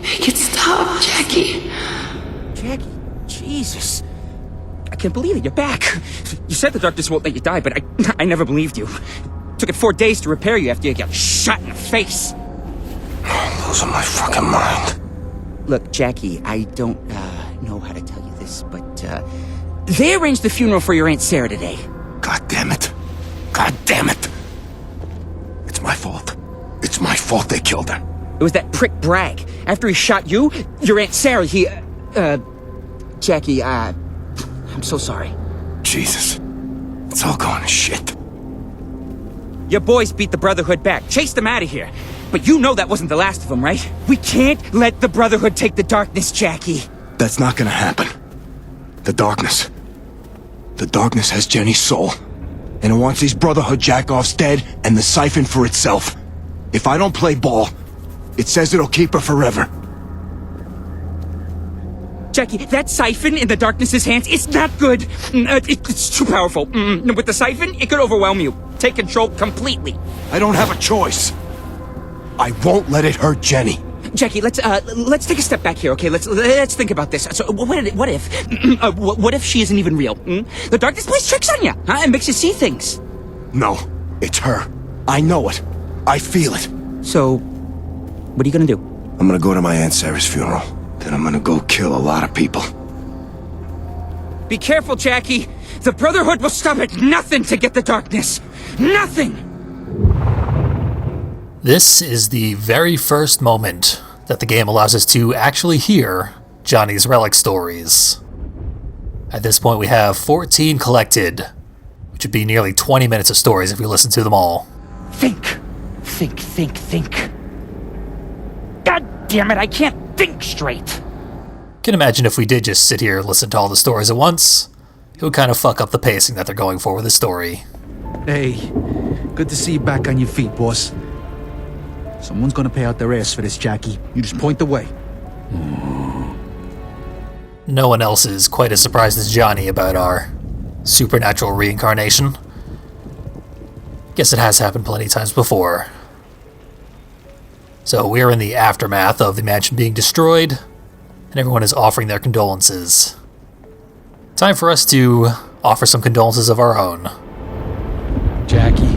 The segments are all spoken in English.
Make it stop, Jackie. Jackie, Jesus. I can't believe it, you're back. You said the darkness won't let you die, but I never believed you. Took it 4 days to repair you after you got shot in the face. I'm losing my fucking mind. Look, Jackie, I don't know how to tell you this, but they arranged the funeral for your Aunt Sarah today. God damn it. God damn it. It's my fault. It's my fault they killed her. It was that prick Bragg. After he shot you, your Aunt Sarah, Jackie, I'm so sorry. Jesus. It's all going to shit. Your boys beat the Brotherhood back, chased them out of here. But you know that wasn't the last of them, right? We can't let the Brotherhood take the darkness, Jackie. That's not gonna happen. The darkness has Jenny's soul. And it wants these Brotherhood jackoffs dead and the siphon for itself. If I don't play ball, it says it'll keep her forever. Jackie, that siphon in the darkness's hands, it's not good. It's too powerful. With the siphon, it could overwhelm you. Take control completely. I don't have a choice. I won't let it hurt Jenny. Jackie, let's take a step back here, okay? Let's think about this. So, what if she isn't even real? The darkness plays tricks on you, huh? It makes you see things. No, it's her. I know it. I feel it. So, what are you gonna do? I'm gonna go to my Aunt Sarah's funeral. Then I'm gonna go kill a lot of people. Be careful, Jackie. The Brotherhood will stop at nothing to get the darkness. Nothing! This is the very first moment that the game allows us to actually hear Johnny's Relic stories. At this point we have 14 collected, which would be nearly 20 minutes of stories if we listen to them all. Think. God damn it, I can't think straight. Can imagine if we did just sit here and listen to all the stories at once, it would kind of fuck up the pacing that they're going for with the story. Hey, good to see you back on your feet, boss. Someone's gonna pay out their ass for this, Jackie. You just point the way. No one else is quite as surprised as Johnny about our supernatural reincarnation. Guess it has happened plenty of times before. So we're in the aftermath of the mansion being destroyed, and everyone is offering their condolences. Time for us to offer some condolences of our own. Jackie.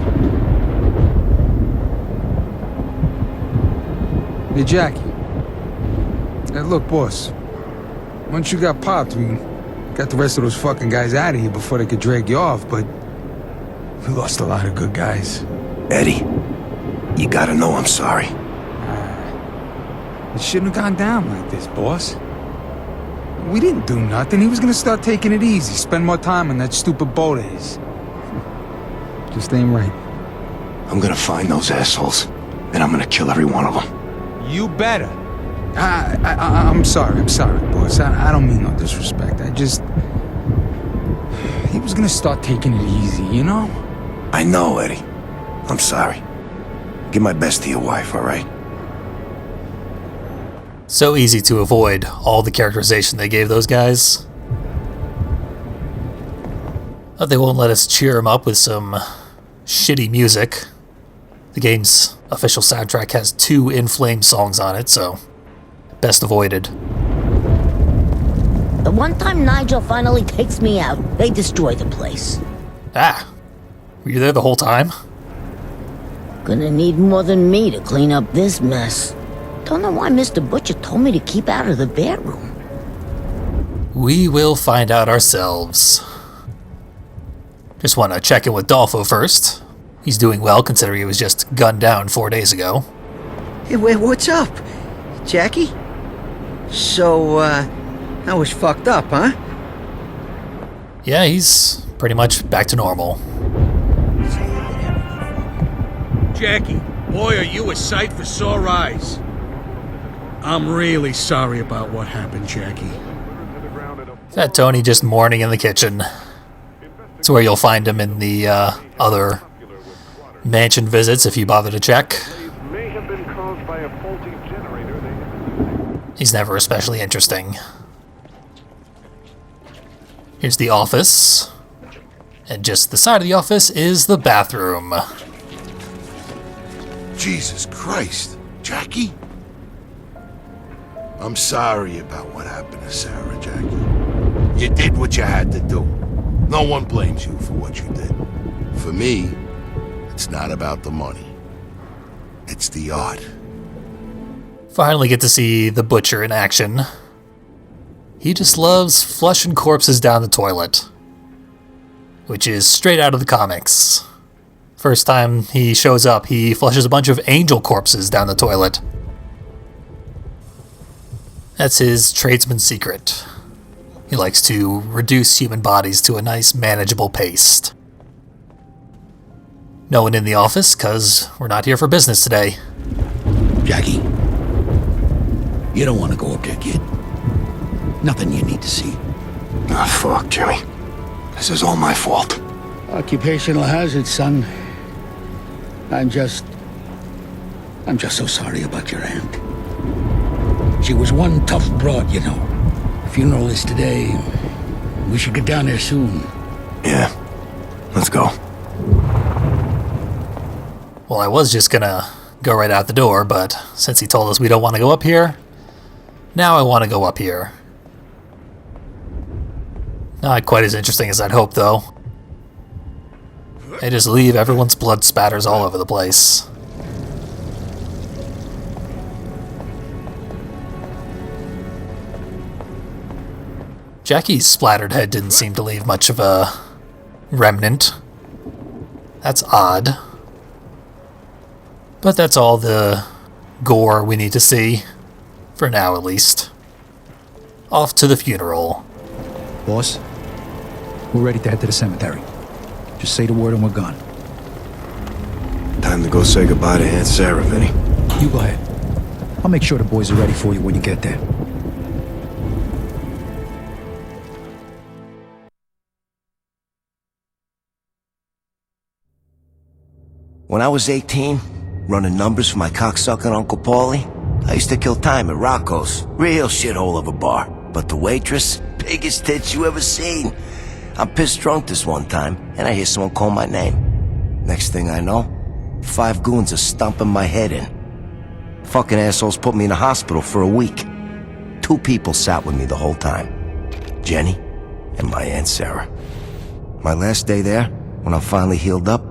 Hey, Jackie. Hey, look, boss. Once you got popped, we got the rest of those fucking guys out of here before they could drag you off, but we lost a lot of good guys. Eddie, you gotta know I'm sorry. It shouldn't have gone down like this, boss. We didn't do nothing. He was gonna start taking it easy, spend more time on that stupid boat of his. Just ain't right. I'm gonna find those assholes, and I'm gonna kill every one of them. You better. I'm sorry, boss. I don't mean no disrespect. He was gonna start taking it easy, you know? I know, Eddie. I'm sorry. Give my best to your wife, all right? So easy to avoid all the characterization they gave those guys. But they won't let us cheer them up with some shitty music. The game's official soundtrack has 2 In Flames songs on it, so best avoided. The one time Nigel finally takes me out, they destroy the place. Ah, were you there the whole time? Gonna need more than me to clean up this mess. Don't know why Mr. Butcher told me to keep out of the bedroom. We will find out ourselves. Just want to check in with Dolfo first. He's doing well considering he was just gunned down 4 days ago. Hey, what's up? Jackie? So, I was fucked up, huh? Yeah, he's pretty much back to normal. Jackie, boy, are you a sight for sore eyes. I'm really sorry about what happened, Jackie. Fat Tony just mourning in the kitchen. It's where you'll find him in the other mansion visits if you bother to check. He's never especially interesting. Here's the office. And just the side of the office is the bathroom. Jesus Christ. Jackie? I'm sorry about what happened to Sarah, Jackie. You did what you had to do. No one blames you for what you did. For me, it's not about the money. It's the art. Finally get to see the Butcher in action. He just loves flushing corpses down the toilet, which is straight out of the comics. First time he shows up, he flushes a bunch of angel corpses down the toilet. That's his tradesman's secret. He likes to reduce human bodies to a nice, manageable paste. No one in the office, cause we're not here for business today. Jackie, you don't want to go up there, kid. Nothing you need to see. Ah, fuck, Jimmy. This is all my fault. Occupational hazard, son. I'm just so sorry about your aunt. She was one tough broad, you know. Funeral is today. We should get down there soon. Yeah. Let's go. Well, I was just gonna go right out the door, but since he told us we don't want to go up here, now I want to go up here. Not quite as interesting as I'd hoped, though. They just leave everyone's blood spatters all over the place. Jackie's splattered head didn't seem to leave much of a remnant. That's odd. But that's all the gore we need to see. For now, at least. Off to the funeral. Boss, we're ready to head to the cemetery. Just say the word and we're gone. Time to go say goodbye to Aunt Sarah, Vinny. You go ahead. I'll make sure the boys are ready for you when you get there. When I was 18, running numbers for my cocksucking Uncle Paulie, I used to kill time at Rocco's. Real shithole of a bar. But the waitress, biggest tits you ever seen. I'm pissed drunk this one time, and I hear someone call my name. Next thing I know, 5 goons are stomping my head in. Fucking assholes put me in the hospital for a week. 2 people sat with me the whole time. Jenny and my Aunt Sarah. My last day there, when I'm finally healed up,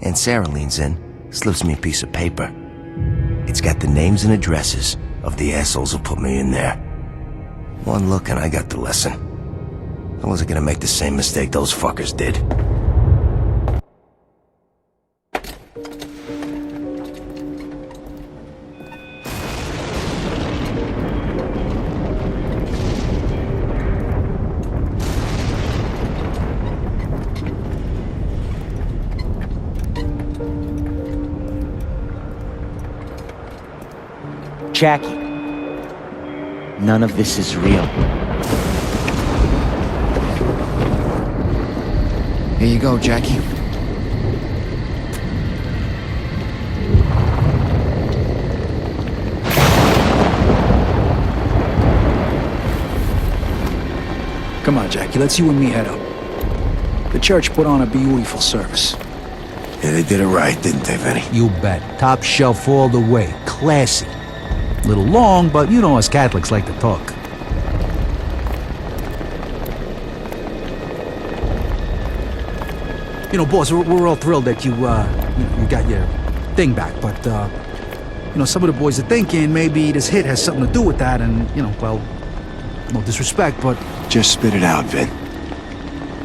Aunt Sarah leans in, slips me a piece of paper. It's got the names and addresses of the assholes who put me in there. One look and I got the lesson. I wasn't gonna make the same mistake those fuckers did. Jackie, none of this is real. Here you go, Jackie. Come on, Jackie, let's you and me head up. The church put on a beautiful service. Yeah, they did it right, didn't they, Vinny? You bet. Top shelf all the way. Classy. Little long, but you know us Catholics like to talk. You know, boss, we're all thrilled that you got your thing back, but, you know, some of the boys are thinking maybe this hit has something to do with that, and, you know, well, no disrespect, but... Just spit it out, Vin.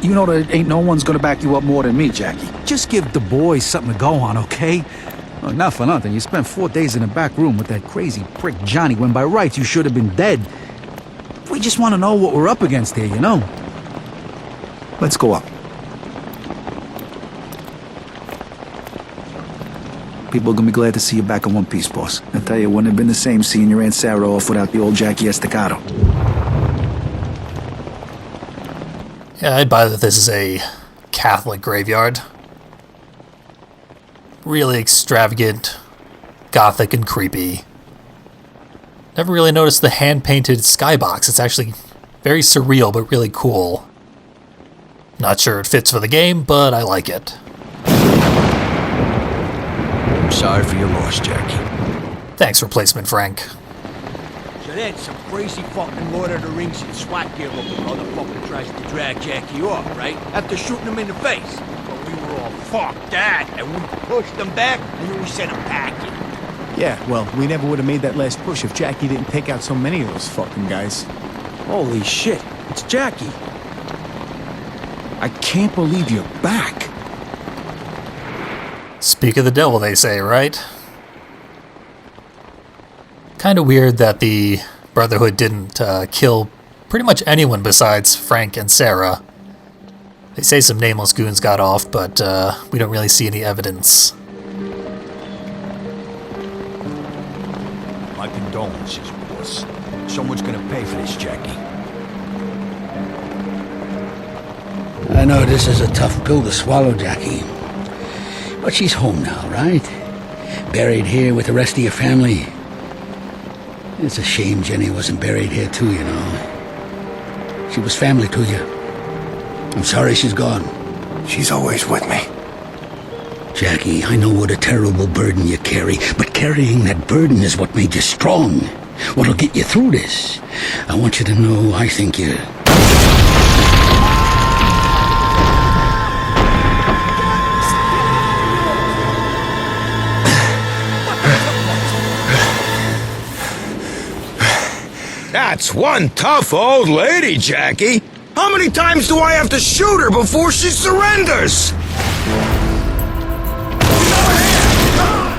You know that ain't no one's gonna back you up more than me, Jackie. Just give the boys something to go on, okay? Well, not for nothing, you spent 4 days in the back room with that crazy prick Johnny when by rights you should have been dead. We just want to know what we're up against here, you know? Let's go up. People are gonna be glad to see you back in one piece, boss. I tell you, it wouldn't have been the same seeing your Aunt Sarah off without the old Jackie Estacado. Yeah, I'd buy that this is a Catholic graveyard. Really extravagant, gothic, and creepy. Never really noticed the hand-painted skybox. It's actually very surreal, but really cool. Not sure it fits for the game, but I like it. I'm sorry for your loss, Jackie. Thanks, replacement Frank. then some crazy fucking Lord of the Rings and SWAT gear looking motherfucker tries to drag Jackie off, right? After shooting him in the face. But we were all, fuck that, and we pushed him back, and then we sent him packing. Yeah, well, we never would have made that last push if Jackie didn't take out so many of those fucking guys. Holy shit, it's Jackie. I can't believe you're back. Speak of the devil, they say, right? Kind of weird that the Brotherhood didn't kill pretty much anyone besides Frank and Sarah. They say some nameless goons got off, but we don't really see any evidence. My condolences, boss. Someone's gonna pay for this, Jackie. I know this is a tough pill to swallow, Jackie. But she's home now, right? Buried here with the rest of your family. It's a shame Jenny wasn't buried here too, you know. She was family to you. I'm sorry she's gone. She's always with me. Jackie, I know what a terrible burden you carry, but carrying that burden is what made you strong. What'll get you through this. I want you to know I think you... That's one tough old lady, Jackie. How many times do I have to shoot her before she surrenders?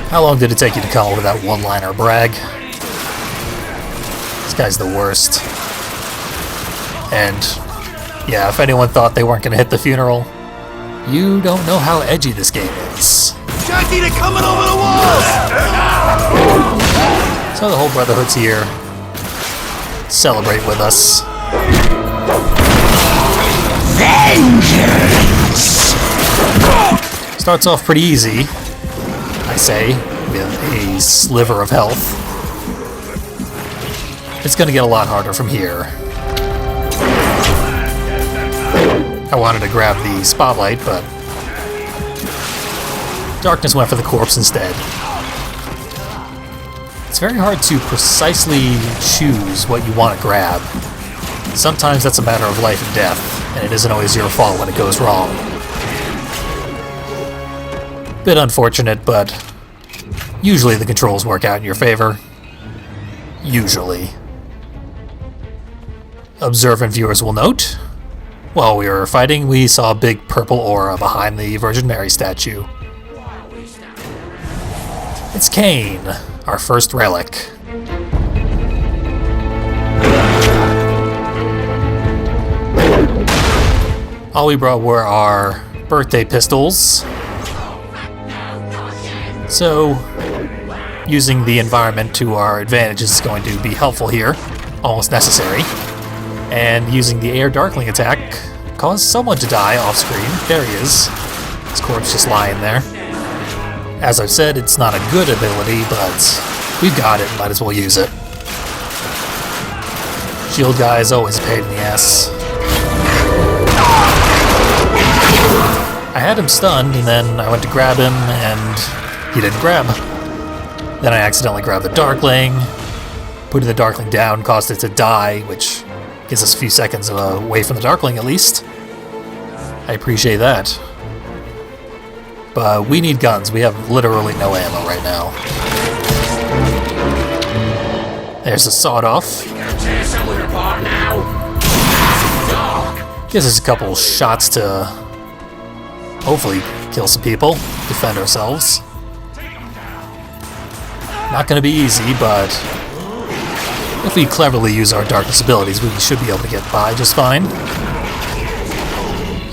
How long did it take you to come up with that one-liner, Bragg? This guy's the worst. And, yeah, if anyone thought they weren't going to hit the funeral, you don't know how edgy this game is. Jackie, they're coming over the walls! So the whole Brotherhood's here. Celebrate with us. Vengeance! Starts off pretty easy, I say, with a sliver of health. It's gonna get a lot harder from here. I wanted to grab the spotlight, but darkness went for the corpse instead. It's very hard to precisely choose what you want to grab. Sometimes that's a matter of life and death, and it isn't always your fault when it goes wrong. Bit unfortunate, but usually the controls work out in your favor. Usually. Observant viewers will note, while we were fighting, we saw a big purple aura behind the Virgin Mary statue. It's Cain, our first relic. All we brought were our birthday pistols. So, using the environment to our advantage is going to be helpful here, almost necessary. And using the air darkling attack caused someone to die off screen. There he is. His corpse just lying there. As I've said, it's not a good ability, but we've got it, might as well use it. Shield guy is always a pain in the ass. I had him stunned, and then I went to grab him, and he didn't grab. Then I accidentally grabbed the Darkling. Putting the Darkling down caused it to die, which gives us a few seconds away from the Darkling at least. I appreciate that. But we need guns. We have literally no ammo right now. There's a sawed-off. Gives us a couple shots to hopefully kill some people, defend ourselves. Not going to be easy, but if we cleverly use our darkness abilities, we should be able to get by just fine.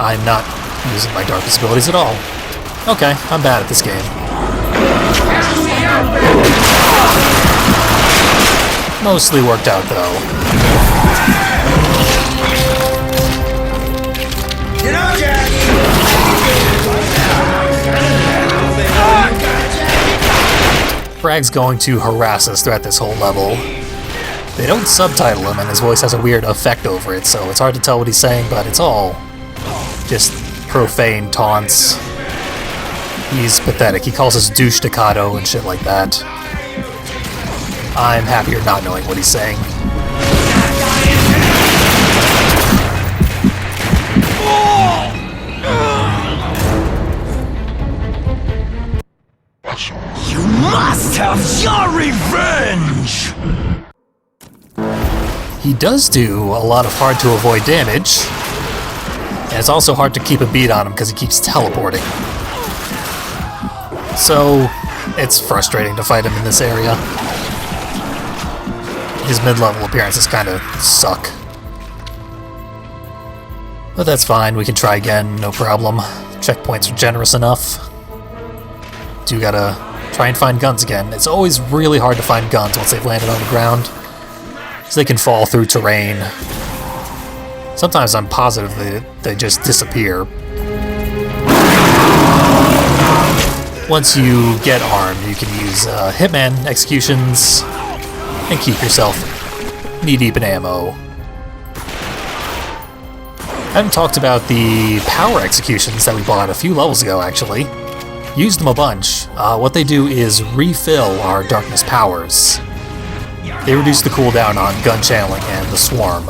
I'm not using my darkness abilities at all. Okay, I'm bad at this game. Mostly worked out, though. You know, Jackie! Bragg's going to harass us throughout this whole level. They don't subtitle him, and his voice has a weird effect over it, so it's hard to tell what he's saying, but it's all just profane taunts. He's pathetic. He calls us douche staccato and shit like that. I'm happier not knowing what he's saying. You must have your revenge! He does do a lot of hard to avoid damage, and it's also hard to keep a beat on him because he keeps teleporting. So, it's frustrating to fight him in this area. His mid-level appearances kind of suck. But that's fine, we can try again, no problem. Checkpoints are generous enough. Do gotta try and find guns again. It's always really hard to find guns once they've landed on the ground, so they can fall through terrain. Sometimes I'm positive they just disappear. Once you get armed, you can use hitman executions and keep yourself knee-deep in ammo. I haven't talked about the power executions that we bought a few levels ago, actually. Used them a bunch. What they do is refill our darkness powers. They reduce the cooldown on gun channeling and the swarm.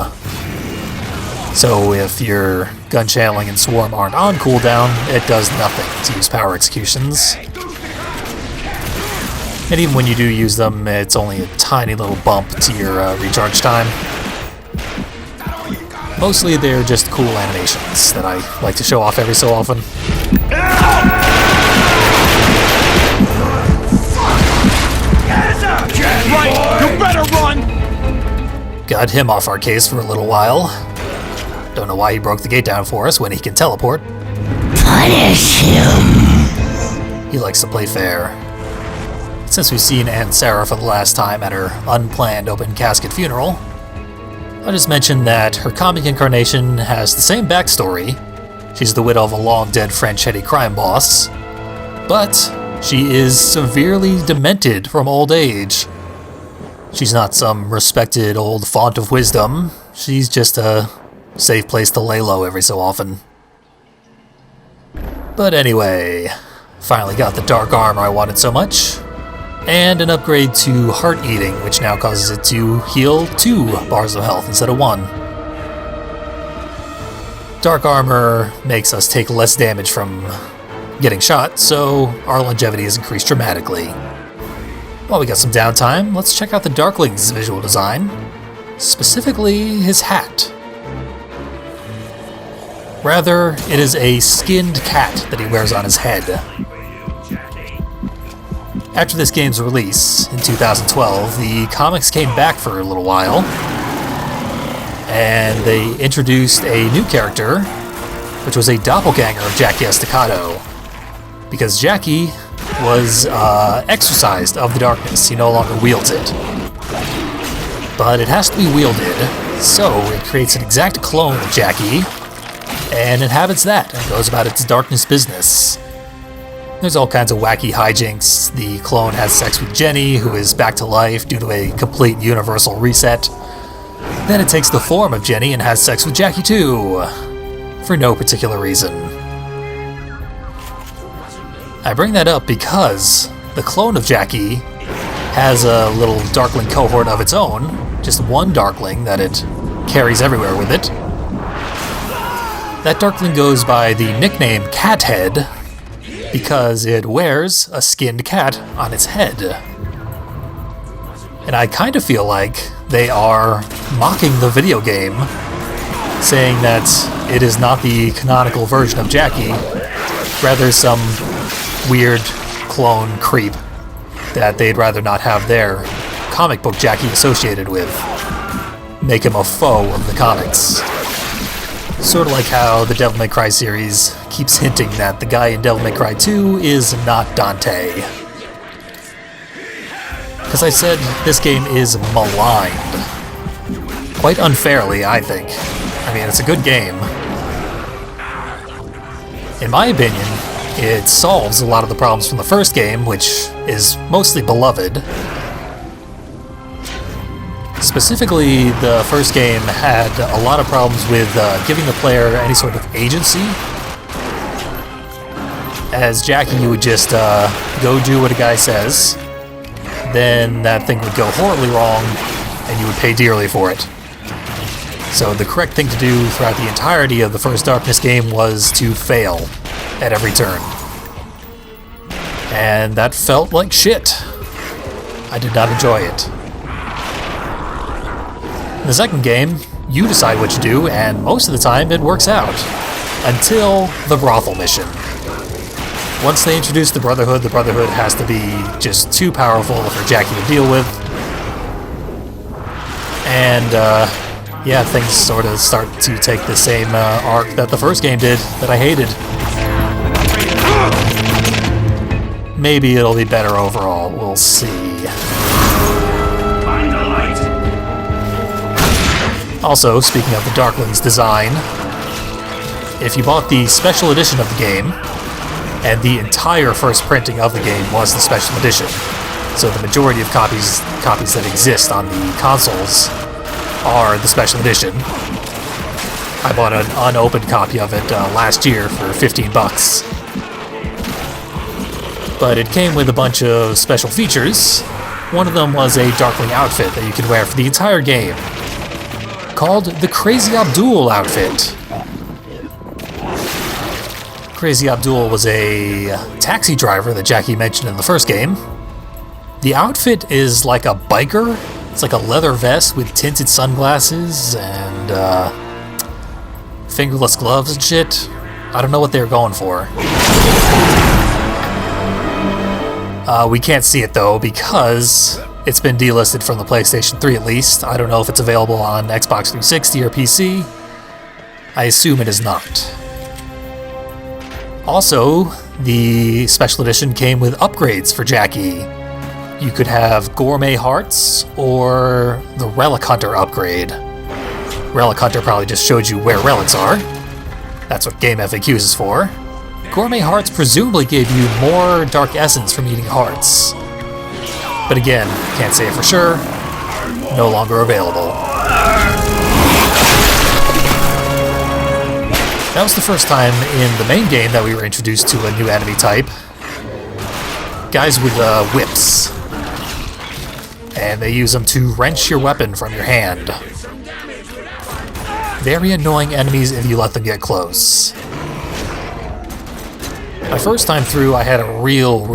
So if your gun channeling and swarm aren't on cooldown, it does nothing to use power executions. And even when you do use them, it's only a tiny little bump to your recharge time. Mostly they're just cool animations that I like to show off every so often. Right, you better run! Got him off our case for a little while. Don't know why he broke the gate down for us when he can teleport. Punish him. He likes to play fair. Since we've seen Aunt Sarah for the last time at her unplanned open casket funeral, I'll just mention that her comic incarnation has the same backstory. She's the widow of a long-dead French heady crime boss, but she is severely demented from old age. She's not some respected old font of wisdom. She's just a safe place to lay low every so often. But anyway, finally got the dark armor I wanted so much, and an upgrade to Heart Eating, which now causes it to heal 2 bars of health instead of 1. Dark armor makes us take less damage from getting shot, so our longevity is increased dramatically. While we got some downtime, let's check out the Darkling's visual design, specifically his hat. Rather, it is a skinned cat that he wears on his head. After this game's release in 2012, the comics came back for a little while, and they introduced a new character, which was a doppelganger of Jackie Estacado. Because Jackie was exorcised of the darkness, he no longer wields it. But it has to be wielded, so it creates an exact clone of Jackie, and inhabits that, and goes about its darkness business. There's all kinds of wacky hijinks. The clone has sex with Jenny, who is back to life due to a complete universal reset. Then it takes the form of Jenny and has sex with Jackie too, for no particular reason. I bring that up because the clone of Jackie has a little Darkling cohort of its own, just one Darkling that it carries everywhere with it. That Darkling goes by the nickname Cathead, because it wears a skinned cat on its head. And I kind of feel like they are mocking the video game, saying that it is not the canonical version of Jackie, rather some weird clone creep that they'd rather not have their comic book Jackie associated with. Make him a foe of the comics. Sort of like how the Devil May Cry series keeps hinting that the guy in Devil May Cry 2 is not Dante. Because I said this game is maligned. Quite unfairly, I think. I mean, it's a good game. In my opinion, it solves a lot of the problems from the first game, which is mostly beloved. Specifically, the first game had a lot of problems with giving the player any sort of agency. As Jackie, you would just go do what a guy says, then that thing would go horribly wrong, and you would pay dearly for it. So the correct thing to do throughout the entirety of the first Darkness game was to fail at every turn. And that felt like shit. I did not enjoy it. In the second game, you decide what you do, and most of the time it works out. Until the brothel mission. Once they introduce the Brotherhood has to be just too powerful for Jackie to deal with. And, yeah, things sort of start to take the same arc that the first game did, that I hated. Maybe it'll be better overall, we'll see. Also, speaking of the Darkling's design, if you bought the special edition of the game, and the entire first printing of the game was the special edition, so the majority of copies that exist on the consoles are the special edition. I bought an unopened copy of it last year for $15. But it came with a bunch of special features. One of them was a Darkling outfit that you could wear for the entire game, called the Crazy Abdul outfit. Crazy Abdul was a taxi driver that Jackie mentioned in the first game. The outfit is like a biker. It's like a leather vest with tinted sunglasses and fingerless gloves and shit. I don't know what they were going for. We can't see it though because it's been delisted from the PlayStation 3 at least. I don't know if it's available on Xbox 360 or PC. I assume it is not. Also, the special edition came with upgrades for Jackie. You could have Gourmet Hearts or the Relic Hunter upgrade. Relic Hunter probably just showed you where relics are. That's what Game FAQs is for. Gourmet Hearts presumably gave you more Dark Essence from eating hearts. But again, can't say it for sure. No longer available. That was the first time in the main game that we were introduced to a new enemy type. Guys with whips. And they use them to wrench your weapon from your hand. Very annoying enemies if you let them get close. My first time through, I had a real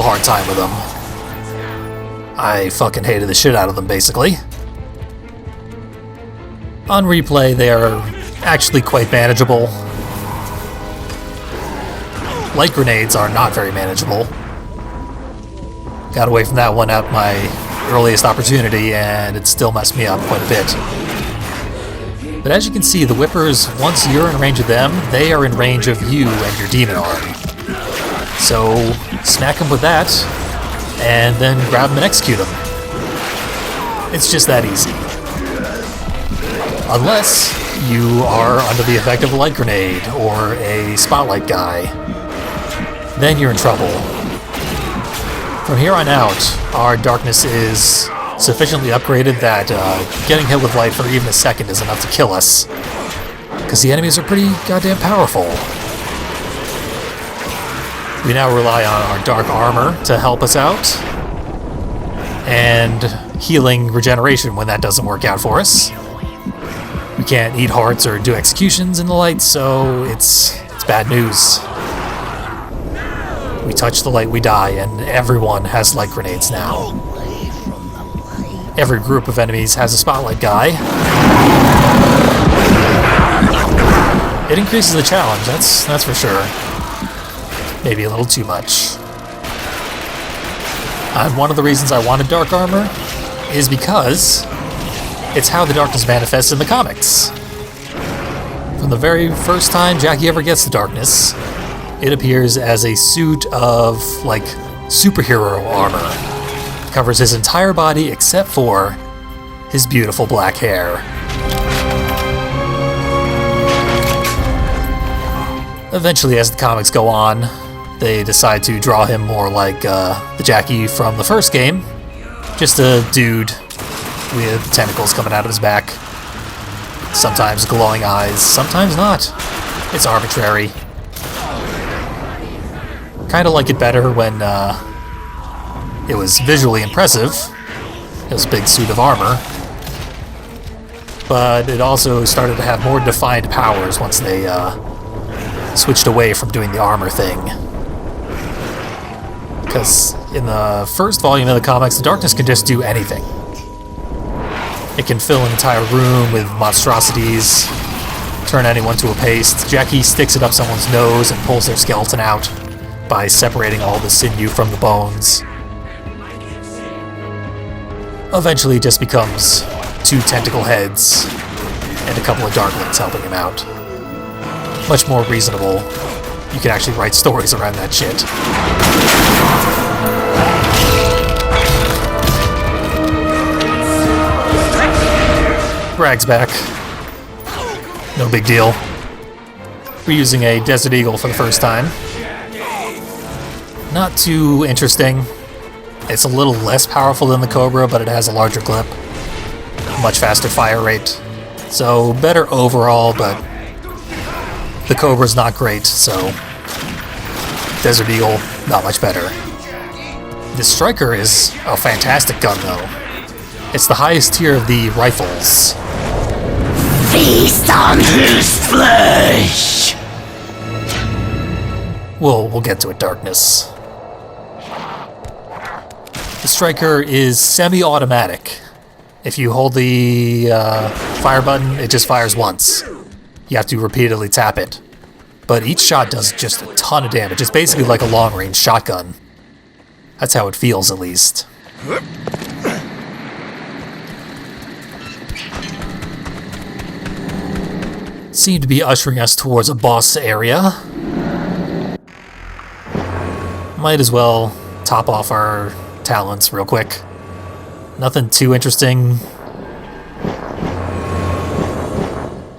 hard time with them. I fucking hated the shit out of them, basically. On replay, they are actually quite manageable. Light grenades are not very manageable. Got away from that one at my earliest opportunity, and it still messed me up quite a bit. But as you can see, the Whippers, once you're in range of them, they are in range of you and your demon arm. So, smack them with that, and then grab them and execute them. It's just that easy. Unless you are under the effect of a light grenade or a spotlight guy. Then you're in trouble. From here on out, our darkness is sufficiently upgraded that getting hit with light for even a second is enough to kill us. Because the enemies are pretty goddamn powerful. We now rely on our dark armor to help us out. And healing regeneration when that doesn't work out for us. We can't eat hearts or do executions in the light, so it's bad news. We touch the light, we die, and everyone has light grenades now. Every group of enemies has a spotlight guy. It increases the challenge, that's for sure. Maybe a little too much. And one of the reasons I wanted dark armor is because it's how the darkness manifests in the comics. From the very first time Jackie ever gets the darkness, it appears as a suit of, like, superhero armor. It covers his entire body except for his beautiful black hair. Eventually, as the comics go on, they decide to draw him more like the Jackie from the first game. Just a dude with tentacles coming out of his back. Sometimes glowing eyes, sometimes not. It's arbitrary. Kinda like it better when it was visually impressive. It was a big suit of armor. but it also started to have more defined powers once they switched away from doing the armor thing. Because in the first volume of the comics, the darkness can just do anything. It can fill an entire room with monstrosities, turn anyone to a paste. Jackie sticks it up someone's nose and pulls their skeleton out by separating all the sinew from the bones. Eventually it just becomes 2 tentacle heads and a couple of darklings helping him out. Much more reasonable. You can actually write stories around that shit. Brag's back. No big deal. We're using a Desert Eagle for the first time. Not too interesting. It's a little less powerful than the Cobra, but it has a larger clip. Much faster fire rate. So better overall, but the Cobra's not great, so Desert Eagle, not much better. The Striker is a fantastic gun, though. It's the highest tier of the rifles. Feast on his flesh! We'll get to it, Darkness. The Striker is semi-automatic. If you hold the fire button, it just fires once. You have to repeatedly tap it. But each shot does just a ton of damage. It's basically like a long-range shotgun. That's how it feels, at least. Seem to be ushering us towards a boss area. Might as well top off our talents real quick. Nothing too interesting.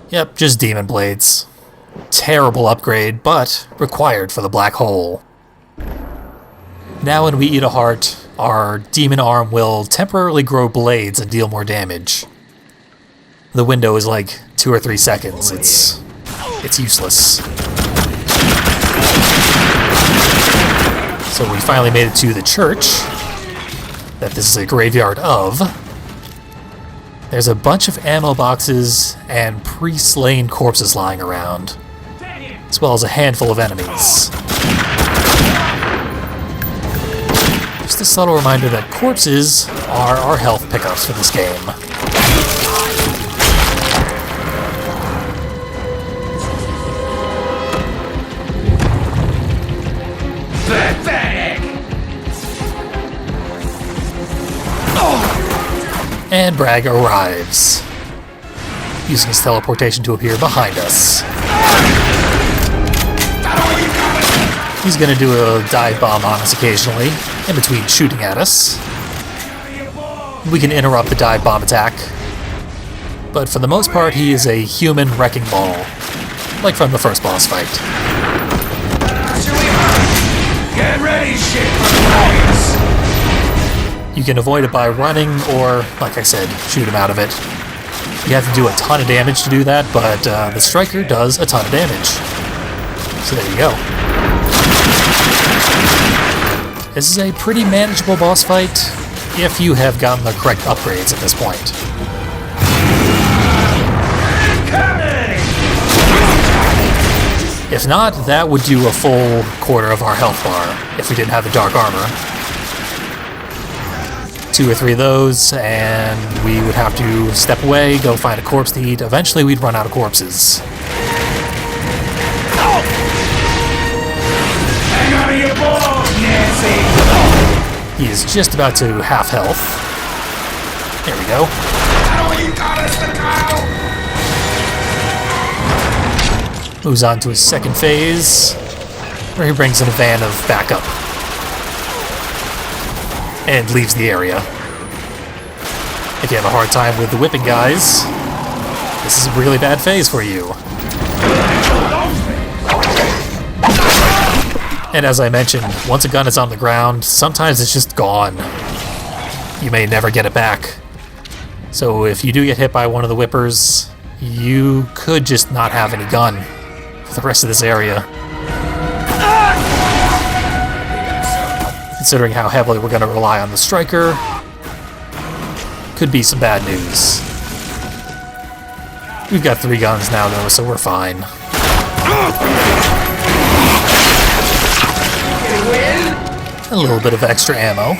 Yep, just demon blades. Terrible upgrade, but required for the black hole. Now when we eat a heart, our demon arm will temporarily grow blades and deal more damage. The window is like 2 or 3 seconds. It's useless. So we finally made it to the church that this is a graveyard of. There's a bunch of ammo boxes and pre-slain corpses lying around, as well as a handful of enemies. Just a subtle reminder that corpses are our health pickups for this game. And Bragg arrives, using his teleportation to appear behind us. He's gonna do a dive bomb on us occasionally, in between shooting at us. We can interrupt the dive bomb attack, but for the most part he is a human wrecking ball, like from the first boss fight. Get ready, shit for the wagons! You can avoid it by running, or, like I said, shoot him out of it. You have to do a ton of damage to do that, but the Striker does a ton of damage. So there you go. This is a pretty manageable boss fight, if you have gotten the correct upgrades at this point. If not, that would do a full quarter of our health bar, if we didn't have the dark armor. 2 or 3 of those, and we would have to step away, go find a corpse to eat. Eventually we'd run out of corpses. Hang on to your balls, Nancy! He is just about to half health. There we go. You got us the cow! Moves on to his second phase, where he brings in a van of backup. And leaves the area. If you have a hard time with the whipping guys, this is a really bad phase for you. And as I mentioned, once a gun is on the ground, sometimes it's just gone. You may never get it back. So if you do get hit by one of the whippers, you could just not have any gun for the rest of this area. Considering how heavily we're going to rely on the Striker, could be some bad news. We've got 3 guns now, though, so we're fine. A little bit of extra ammo.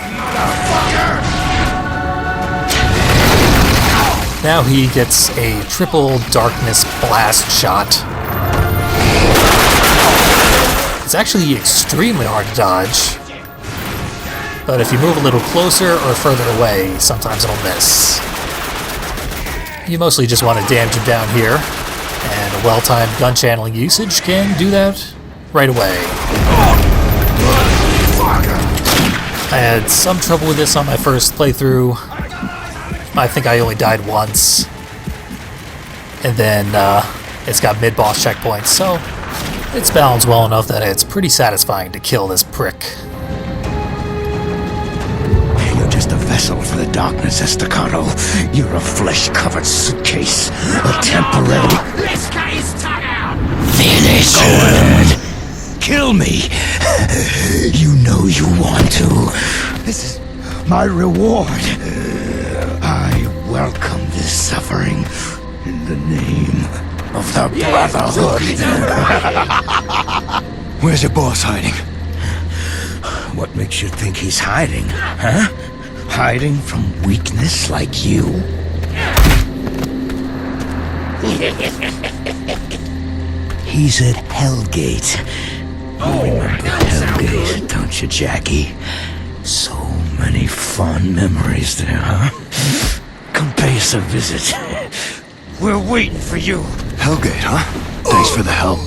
Now he gets a triple darkness blast shot. It's actually extremely hard to dodge. But if you move a little closer or further away, sometimes it'll miss. You mostly just want to damage him down here, and a well-timed gun channeling usage can do that right away. I had some trouble with this on my first playthrough. I think I only died once. And then it's got mid-boss checkpoints, so it's balanced well enough that it's pretty satisfying to kill this prick. You're just a vessel for the darkness, Estacado. You're a flesh-covered suitcase. A temporary... This guy's tongue out! Finish it! Kill me! You know you want to. This is my reward. I welcome this suffering in the name of the Brotherhood. Where's your boss hiding? What makes you think he's hiding, huh? Hiding from weakness like you? He's at Hellgate. You remember Hellgate, don't you, Jackie? So many fond memories there, huh? Come pay us a visit. We're waiting for you. Hellgate, huh? Thanks for the help,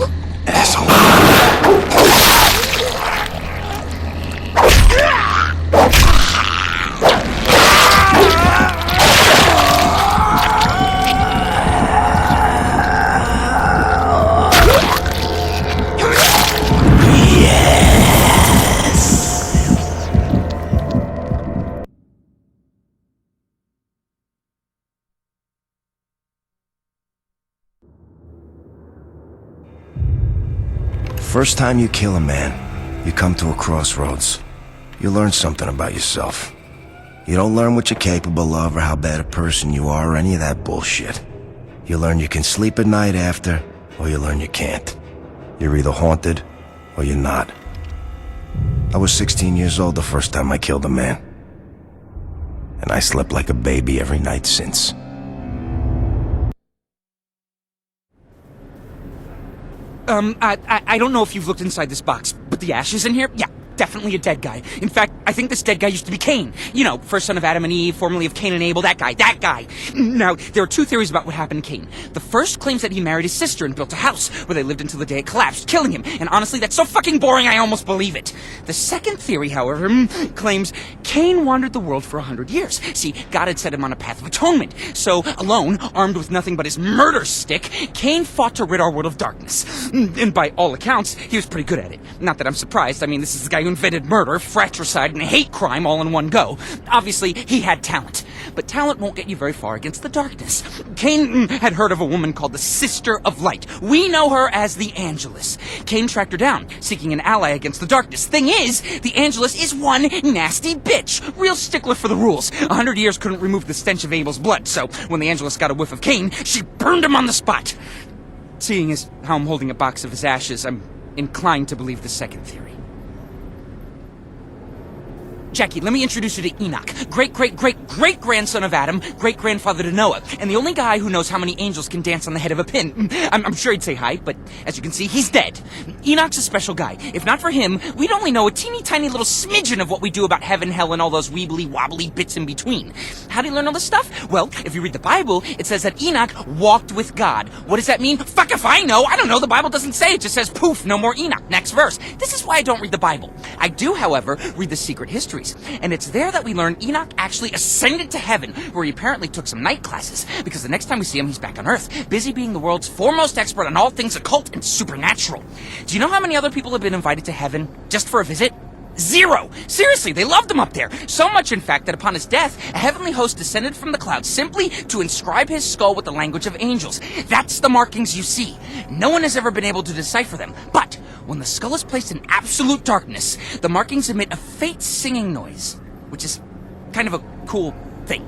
asshole. First time you kill a man, you come to a crossroads. You learn something about yourself. You don't learn what you're capable of or how bad a person you are or any of that bullshit. You learn you can sleep at night after, or you learn you can't. You're either haunted, or you're not. I was 16 years old the first time I killed a man. And I slept like a baby every night since. I don't know if you've looked inside this box, but the ashes in here? Yeah, definitely a dead guy. In fact, I think this dead guy used to be Cain. You know, first son of Adam and Eve, formerly of Cain and Abel, that guy. Now, there are 2 theories about what happened to Cain. The first claims that he married his sister and built a house where they lived until the day it collapsed, killing him. And honestly, that's so fucking boring I almost believe it. The second theory, however, claims Cain wandered the world for 100 years. See, God had set him on a path of atonement. So, alone, armed with nothing but his murder stick, Cain fought to rid our world of darkness. And by all accounts, he was pretty good at it. Not that I'm surprised. I mean, this is the guy who invented murder, fratricide, and hate crime all in one go. Obviously, he had talent. But talent won't get you very far against the darkness. Cain had heard of a woman called the Sister of Light. We know her as the Angelus. Cain tracked her down, seeking an ally against the darkness. Thing is, the Angelus is one nasty bitch. Real stickler for the rules. 100 years couldn't remove the stench of Abel's blood, so when the Angelus got a whiff of Cain, she burned him on the spot. Seeing as how I'm holding a box of his ashes, I'm inclined to believe the second theory. Jackie, let me introduce you to Enoch, great-great-great-great-grandson of Adam, great-grandfather to Noah, and the only guy who knows how many angels can dance on the head of a pin. I'm sure he'd say hi, but as you can see, he's dead. Enoch's a special guy. If not for him, we'd only know a teeny-tiny little smidgen of what we do about heaven, hell, and all those weebly-wobbly bits in between. How do you learn all this stuff? Well, if you read the Bible, it says that Enoch walked with God. What does that mean? Fuck if I know! I don't know, the Bible doesn't say, it just says, poof, no more Enoch. Next verse. This is why I don't read the Bible. I do, however, read the secret histories. And it's there that we learn Enoch actually ascended to heaven, where he apparently took some night classes, because the next time we see him, he's back on Earth, busy being the world's foremost expert on all things occult and supernatural. Do you know how many other people have been invited to heaven just for a visit? 0! Seriously, they loved him up there. So much, in fact, that upon his death, a heavenly host descended from the clouds simply to inscribe his skull with the language of angels. That's the markings you see. No one has ever been able to decipher them. But when the skull is placed in absolute darkness, the markings emit a faint singing noise, which is kind of a cool thing.